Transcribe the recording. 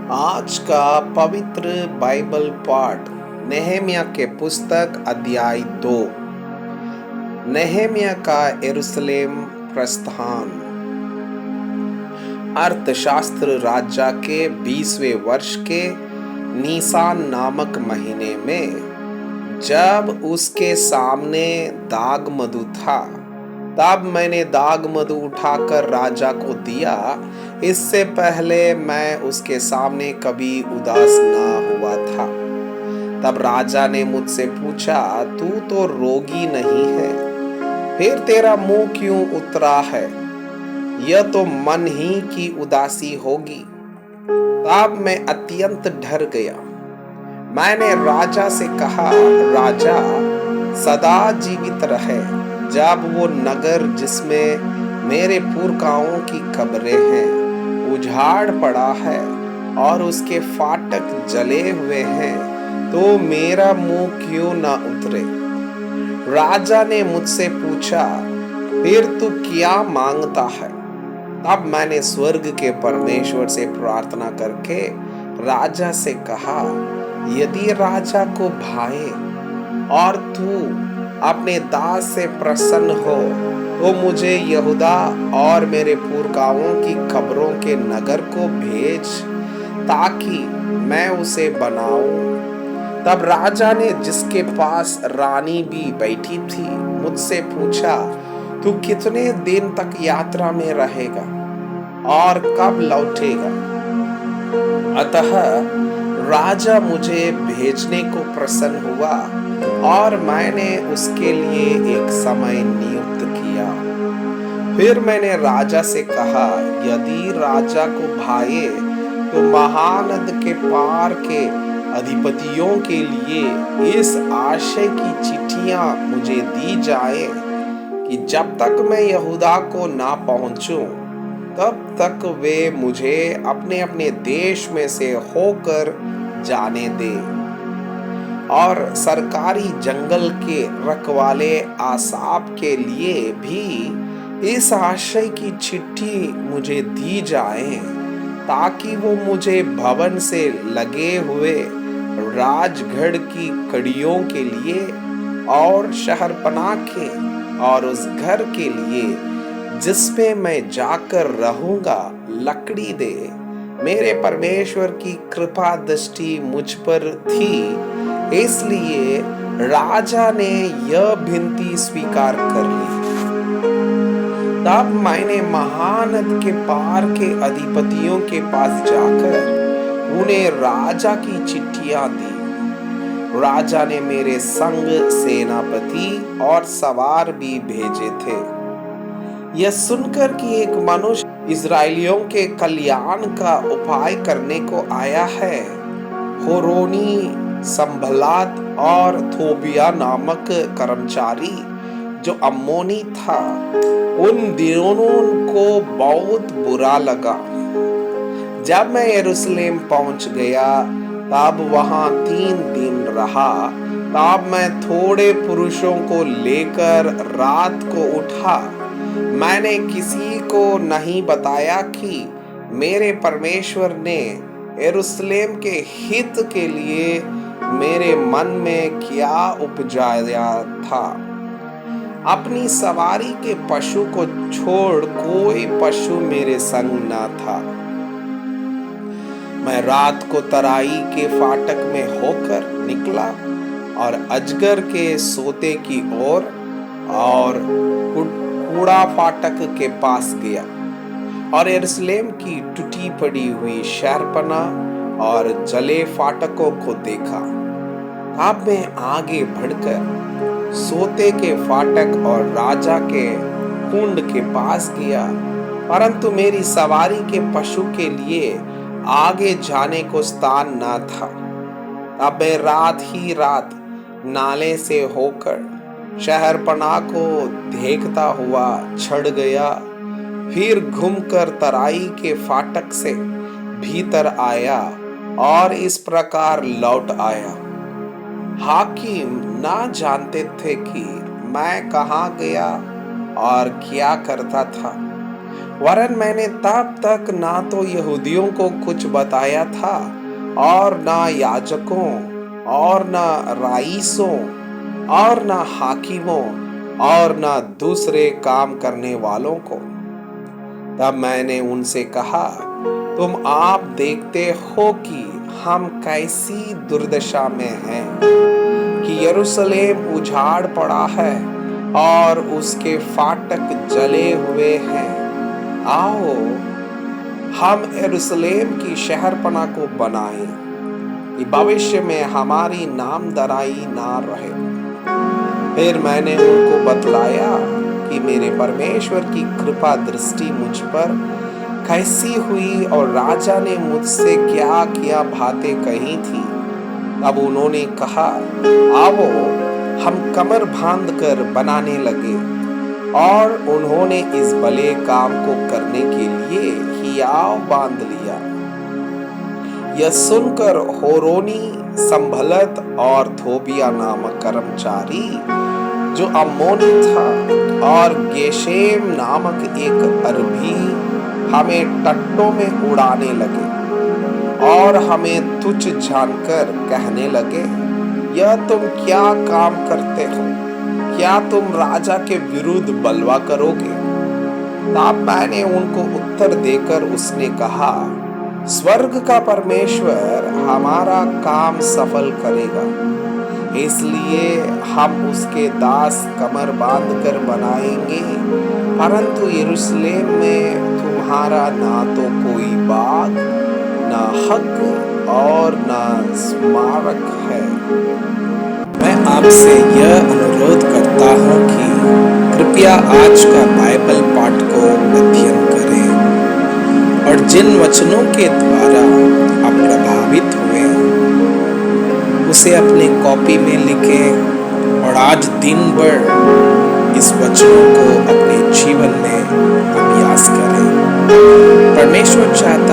आज का पवित्र बाइबल पाठ नेहेमिया के पुस्तक अध्याय 2। नेहेमिया का यरूशलेम प्रस्थान। अर्थशास्त्र राजा के 20वें वर्ष के नीसान नामक महीने में जब उसके सामने दाग मधु था, तब मैंने दाग मधु उठाकर राजा को दिया। इससे पहले मैं उसके सामने कभी उदास ना हुआ था। तब राजा ने मुझसे पूछा, तू तो रोगी नहीं है, फिर तेरा मुंह क्यों उतरा है? यह तो मन ही की उदासी होगी। तब मैं अत्यंत डर गया। मैंने राजा से कहा, राजा सदा जीवित रहे। जब वो नगर जिसमें मेरे पुरखाओं की कब्रें हैं उजाड़ पड़ा है और उसके फाटक जले हुए हैं, तो मेरा मुंह क्यों ना उतरे? राजा ने मुझसे पूछा, फिर तू क्या मांगता है? तब मैंने स्वर्ग के परमेश्वर से प्रार्थना करके राजा से कहा, यदि राजा को भाए और तू अपने दास से प्रसन्न हो, तो मुझे यहूदा और मेरे पुरखाओं की कब्रों के नगर को भेज, ताकि मैं उसे बनाऊं। तब राजा ने, जिसके पास रानी भी बैठी थी, मुझसे पूछा, तू कितने दिन तक यात्रा में रहेगा और कब लौटेगा? अतः राजा मुझे भेजने को प्रसन्न हुआ और मैंने उसके लिए एक समय नियुक्त किया। फिर मैंने राजा से कहा, यदि राजा को भाए तो महानद के पार के अधिपतियों के लिए इस आशय की चिट्ठियां मुझे दी जाए कि जब तक मैं यहूदा को ना पहुंचूं, तब तक वे मुझे अपने अपने देश में से होकर जाने दे। और सरकारी जंगल के रखवाले आसाप के लिए भी इस आशय की चिट्ठी मुझे दी जाए, ताकि वो मुझे भवन से लगे हुए राजगढ़ की कड़ियों के लिए और शहरपनाह के और उस घर के लिए जिसपे मैं जाकर रहूंगा लकड़ी दे। मेरे परमेश्वर की कृपा दृष्टि मुझ पर थी, इसलिए राजा ने यह विनती स्वीकार कर ली। तब मैंने महानद के पार के अधिपतियों के पास जाकर उन्हें राजा की चिट्ठियां दी। राजा ने मेरे संग सेनापति और सवार भी भेजे थे। यह सुनकर कि एक मनुष्य इस्राएलियों के कल्याण का उपाय करने को आया है, होरोनी, संभलात और थोबिया नामक कर्मचारी जो अम्मोनी था, उन दोनों को बहुत बुरा लगा। जब मैं यरूशलेम पहुंच गया, तब वहां 3 दिन रहा। तब मैं थोड़े पुरुषों को लेकर रात को उठा। मैंने किसी को नहीं बताया कि मेरे परमेश्वर ने यरूशलेम के हित के लिए मेरे मन में क्या उपजाया था। अपनी सवारी के पशु को छोड़ कोई पशु मेरे संग न था। मैं रात को तराई के फाटक में होकर निकला और अजगर के सोते की ओर और कूड़ा फाटक के पास गया और यरूशलेम की टूटी पड़ी हुई शहरपनाह और जले फाटकों को देखा। अब मैं आगे बढ़कर सोते के फाटक और राजा के कुंड के पास गया, परंतु मेरी सवारी के पशु के लिए आगे जाने को स्थान न था। तब मैं रात ही रात नाले से होकर शहरपनाह को देखता हुआ चढ़ गया। फिर घूमकर तराई के फाटक से भीतर आया और इस प्रकार लौट आया। हाकिम ना जानते थे कि मैं कहाँ गया और क्या करता था। वरन मैंने तब तक ना तो यहूदियों को कुछ बताया था और ना याजकों और ना राईसों और ना हाकिमों और ना दूसरे काम करने वालों को। तब मैंने उनसे कहा, तुम आप देखते हो कि हम कैसी दुर्दशा में हैं, कि यरूशलेम उजाड़ पड़ा है और उसके फाटक जले हुए हैं। आओ हम यरूशलेम की शहरपनाह को बनाएं कि भविष्य में हमारी नामधराई ना रहे। फिर मैंने उनको बतलाया कि मेरे परमेश्वर की कृपा दृष्टि मुझ पर कैसी हुई और राजा ने मुझसे क्या क्या बातें कही थी। अब उन्होंने कहा, आओ हम कमर बांध कर बनाने लगे। और उन्होंने इस भले काम को करने के लिए हियाव बांध लिया। यह सुनकर होरोनी, संभलत और थोबिया नामक कर्मचारी जो अम्मोनी था और गेशेम नामक एक अरबी हमें टट्टों में उड़ाने लगे और हमें तुच्छ जानकर कहने लगे, यह तुम क्या काम करते हो? क्या तुम राजा के विरुद्ध बलवा करोगे? तब मैंने उनको उत्तर देकर उसने कहा, स्वर्ग का परमेश्वर हमारा काम सफल करेगा, इसलिए हम उसके दास कमर बांध कर बनाएंगे। परंतु यरूशलेम में तुम्हारा ना तो कोई बाग, ना हक और ना स्मारक है। मैं आपसे यह अनुरोध करता हूँ कि कृपया आज का बाइबल पाठ को अध्ययन करें और जिन वचनों के द्वारा आप प्रभावित हुए उसे अपने कॉपी में लिखें और आज दिन भर इस वचनों को अपने जीवन में अभ्यास करें। परमेश्वर चाहता